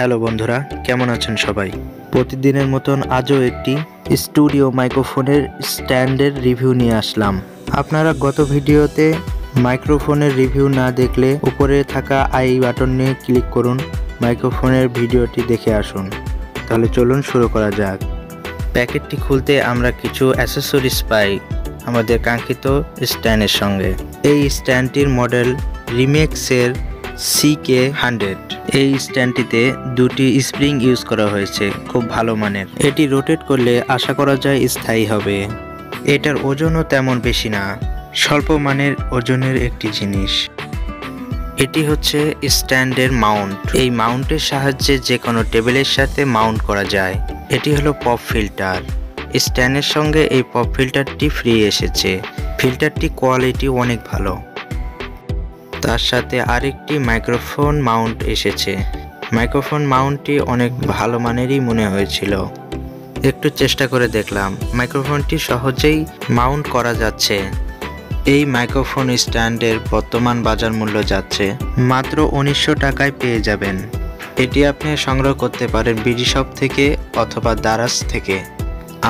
Hello বন্ধুরা, কেমন আছেন সবাই? প্রতিদিনের মতন আজও একটি স্টুডিও মাইক্রোফোনের স্ট্যান্ডের রিভিউ নিয়ে আসলাম। আপনারা গত ভিডিওতে মাইক্রোফোনের রিভিউ না দেখলে উপরে থাকা আই বাটন নিয়ে ক্লিক করুন, মাইক্রোফোনের ভিডিওটি দেখে আসুন। তাহলে চলুন শুরু করা যাক। প্যাকেটটি খুলতে আমরা কিছু অ্যাসেসরিজ পাই আমাদের কাঙ্ক্ষিত স্ট্যান্ডের সঙ্গে। এই স্ট্যান্ডটির মডেল রিমেক্সের ck100। এই স্ট্যান্ডটিতে দুটি স্প্রিং ইউজ করা হয়েছে, খুব ভালো মানের। এটি রোটেট করলে আশা করা যায় স্থায়ী হবে। এটার ওজনও তেমন বেশি না, স্বল্প মানের ওজনের একটি জিনিস। এটি হচ্ছে স্ট্যান্ডের মাউন্ট। এই মাউন্টের সাহায্যে যে কোনো টেবিলের সাথে মাউন্ট করা যায়। এটি হলো পপ ফিল্টার। স্ট্যান্ডের সঙ্গে এই পপ ফিল্টারটি ফ্রি এসেছে। ফিল্টারটি কোয়ালিটি অনেক ভালো। তার সাথে আরেকটি মাইক্রোফোন মাউন্ট এসেছে। মাইক্রোফোন মাউন্টটি অনেক ভালো মানেরই মনে হয়েছিল। একটু চেষ্টা করে দেখলাম, মাইক্রোফোনটি সহজেই মাউন্ট করা যাচ্ছে। এই মাইক্রোফোন স্ট্যান্ডের বর্তমান বাজার মূল্য যাচ্ছে মাত্র 1900 টাকায় পেয়ে যাবেন। এটি আপনি সংগ্রহ করতে পারেন বিডি শপ থেকে অথবা দারাজ থেকে।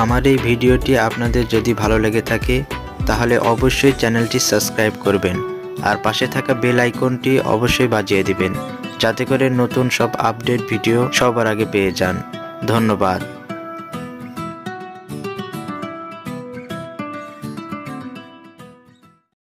আমার এই ভিডিওটি আপনাদের যদি ভালো লেগে থাকে তাহলে অবশ্যই চ্যানেলটি সাবস্ক্রাইব করবেন আর পাশে থাকা বেল আইকনটি অবশ্যই বাজিয়ে দিবেন, যাতে করে নতুন সব আপডেট ভিডিও সবার আগে পেয়ে যান। ধন্যবাদ।